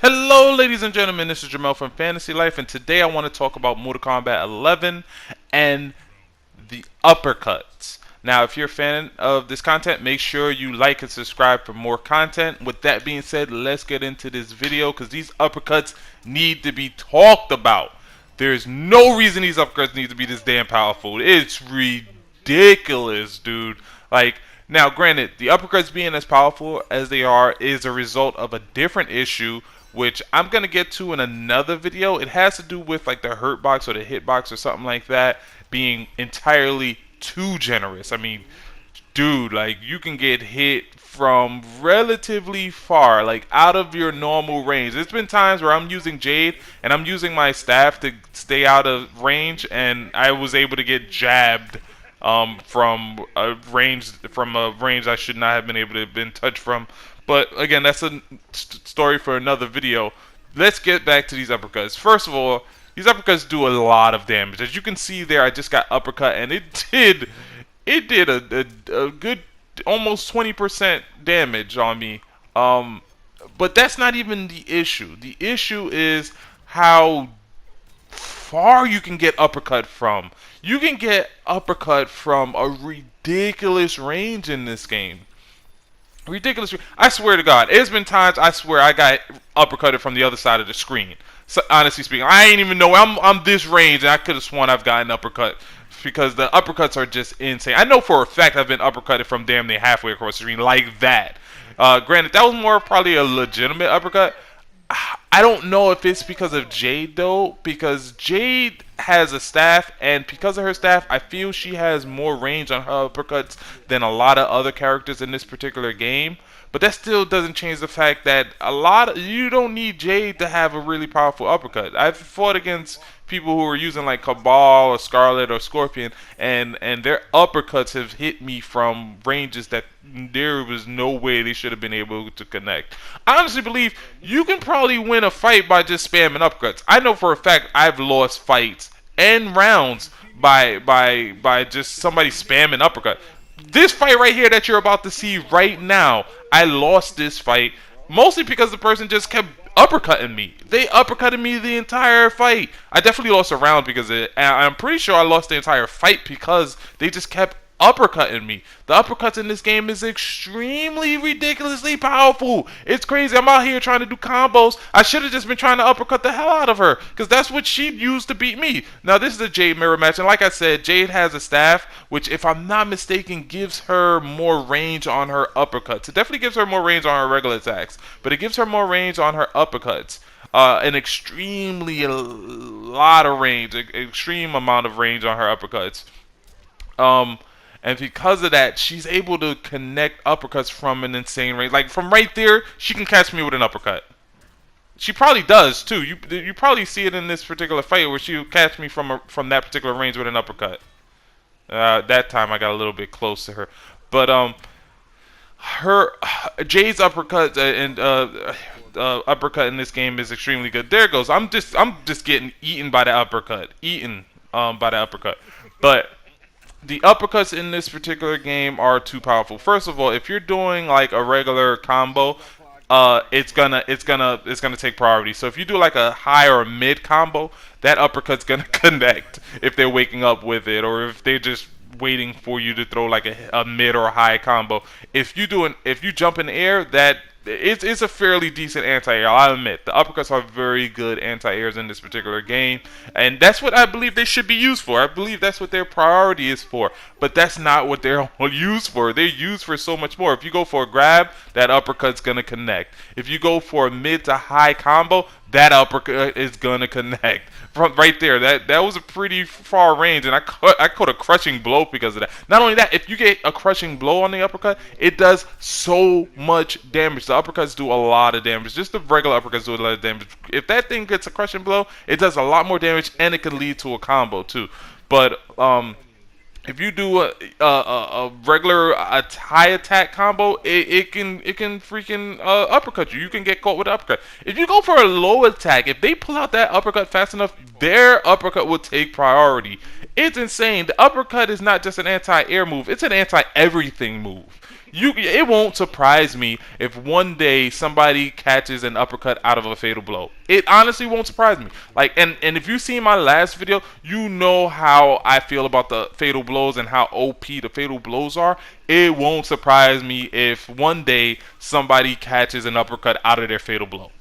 Hello, ladies and gentlemen. This is Jamel from Fantasy Life, and today I want to talk about Mortal Kombat 11 and the uppercuts. Now, if you're a fan of this content, make sure you like and subscribe for more content. With that being said, let's get into this video because these uppercuts need to be talked about. There's no reason these uppercuts need to be this damn powerful. It's ridiculous, dude. Like, now, granted, the uppercuts being as powerful as they are is a result of a different issue, which I'm going to get to in another video. It has to do with like the hurt box or the hit box or something like that being entirely too generous. I mean, dude, like you can get hit from relatively far, like out of your normal range. There's been times where I'm using Jade and I'm using my staff to stay out of range, and I was able to get jabbed from a range I should not have been able to have been touched from. But again, that's a story for another video. Let's get back to these uppercuts. First of all, these uppercuts do a lot of damage. As you can see there, I just got uppercut, and it did a good almost 20% damage on me. But that's not even the issue. The issue is how far you can get uppercut from. You can get uppercut from a ridiculous range in this game. Ridiculous. I swear to God, there's been times I swear I got uppercutted from the other side of the screen. So, honestly speaking, I ain't even know I'm this range, and I could have sworn I've gotten uppercut because the uppercuts are just insane. I know for a fact I've been uppercutted from damn near halfway across the screen like that. Granted, that was more probably a legitimate uppercut. I don't know if it's because of Jade though, because Jade has a staff, and because of her staff, I feel she has more range on her uppercuts than a lot of other characters in this particular game. But that still doesn't change the fact that you don't need Jade to have a really powerful uppercut. I've fought against people who are using like Cabal or Scarlet or Scorpion, and their uppercuts have hit me from ranges that there was no way they should have been able to connect. I honestly believe you can probably win a fight by just spamming uppercuts. I know for a fact I've lost fights and rounds by just somebody spamming uppercut. This fight right here that you're about to see right now, I lost this fight mostly because the person just kept uppercutting me. They uppercutted me the entire fight. I definitely lost a round because of it. And I'm pretty sure I lost the entire fight because they just kept uppercutting me. The uppercuts in this game is extremely ridiculously powerful. It's crazy. I'm out here trying to do combos. I should have just been trying to uppercut the hell out of her because that's what she used to beat me. Now this is a Jade mirror match, and like I said, Jade has a staff which, if I'm not mistaken, gives her more range on her uppercuts. It definitely gives her more range on her regular attacks, but it gives her more range on her uppercuts. An extremely lot of range, an extreme amount of range on her uppercuts. And because of that, she's able to connect uppercuts from an insane range. Like from right there, she can catch me with an uppercut. She probably does too. You probably see it in this particular fight where she'll catch me from that particular range with an uppercut. That time I got a little bit close to her, but her Jay's uppercut and uppercut in this game is extremely good. There it goes. I'm just getting eaten by the uppercut. By the uppercut, but the uppercuts in this particular game are too powerful. First of all, if you're doing like a regular combo, it's gonna take priority. So if you do like a high or mid combo, that uppercut's gonna connect if they're waking up with it, or if they're just waiting for you to throw like a mid or a high combo. If you jump in the air, that it's a fairly decent anti-air. I'll admit the uppercuts are very good anti-airs in this particular game, and that's what I believe they should be used for. I believe that's what their priority is for, but that's not what they're used for. They're used for so much more. If you go for a grab, that uppercut's gonna connect. If you go for a mid to high combo, that uppercut is gonna connect. From right there, that was a pretty far range, and I caught a crushing blow because of that. Not only that, if you get a crushing blow on the uppercut, it does so much damage. The uppercuts do a lot of damage. Just the regular uppercuts do a lot of damage. If that thing gets a crushing blow, it does a lot more damage, and it can lead to a combo too. But if you do a regular high attack combo, it can freaking uppercut you. You can get caught with an uppercut. If you go for a low attack, if they pull out that uppercut fast enough, their uppercut will take priority. It's insane. The uppercut is not just an anti-air move; it's an anti-everything move. It won't surprise me if one day somebody catches an uppercut out of a fatal blow. It honestly won't surprise me. Like, and if you see my last video, you know how I feel about the fatal blows and how OP the fatal blows are. It won't surprise me if one day somebody catches an uppercut out of their fatal blow.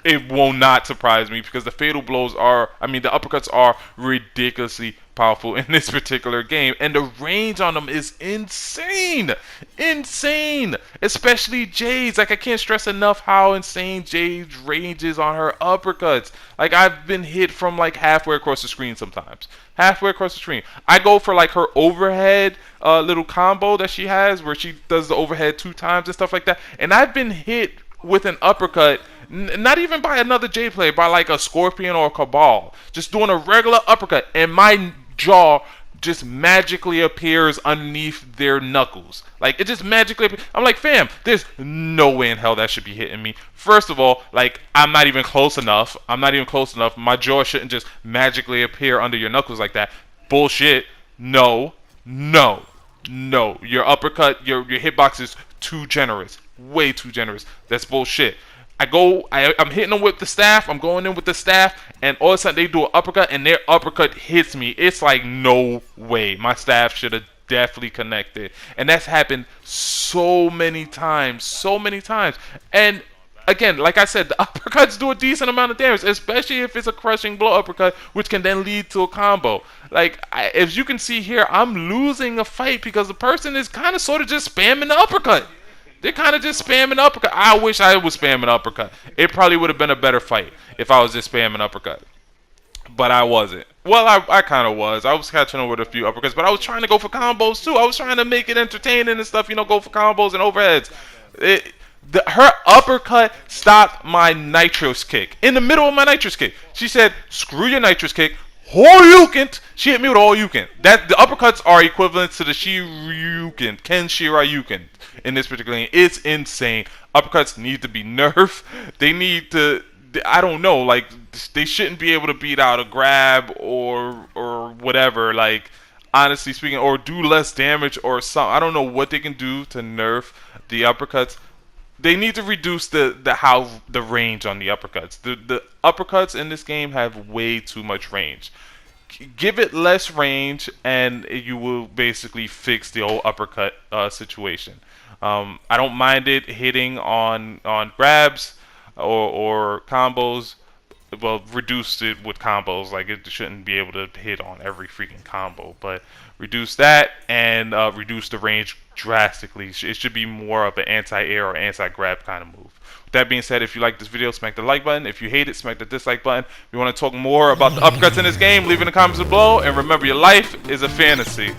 It will not surprise me because the fatal blows are, I mean, the uppercuts are ridiculously powerful in this particular game, and the range on them is insane. Insane. Especially Jade's. Like, I can't stress enough how insane Jade's range is on her uppercuts. Like, I've been hit from like halfway across the screen sometimes. Halfway across the screen. I go for like her overhead little combo that she has where she does the overhead 2 times and stuff like that, and I've been hit with an uppercut, not even by another J player, by like a Scorpion or a Cabal, just doing a regular uppercut, and my jaw just magically appears underneath their knuckles. Like, it just magically appears. I'm like, fam, there's no way in hell that should be hitting me. First of all, like, I'm not even close enough. My jaw shouldn't just magically appear under your knuckles like that. Bullshit. No. Your uppercut, your hitbox is too generous. Way too generous. That's bullshit. I'm hitting them with the staff. I'm going in with the staff, and all of a sudden they do an uppercut, and their uppercut hits me. It's like, no way. My staff should have definitely connected, and that's happened so many times. And again, like I said, the uppercuts do a decent amount of damage, especially if it's a crushing blow uppercut, which can then lead to a combo. Like, as you can see here, I'm losing a fight because the person is kind of sort of just spamming the uppercut. They're kind of just spamming uppercut. I wish I was spamming uppercut. It probably would have been a better fight if I was just spamming uppercut. But I wasn't. Well, I kind of was. I was catching on with a few uppercuts, but I was trying to go for combos too. I was trying to make it entertaining and stuff, go for combos and overheads. Her uppercut stopped my nitrous kick. In the middle of my nitrous kick. She said, screw your nitrous kick. Horyuken! She hit me with a Horyuken. The uppercuts are equivalent to the Ken Shirayuken in this particular game. It's insane. Uppercuts need to be nerfed. They need to, I don't know, like, they shouldn't be able to beat out a grab or whatever, like, honestly speaking, or do less damage or something. I don't know what they can do to nerf the uppercuts. They need to reduce the range on the uppercuts. The uppercuts in this game have way too much range. Give it less range, and you will basically fix the whole uppercut situation. I don't mind it hitting on grabs or combos. Well, reduce it with combos. Like, it shouldn't be able to hit on every freaking combo, but reduce that and reduce the range drastically. It should be more of an anti-air or anti-grab kind of move. With that being said, if you like this video, smack the like button. If you hate it, smack the dislike button. If you want to talk more about the uppercuts in this game, leave in the comments below. And remember, your life is a fantasy.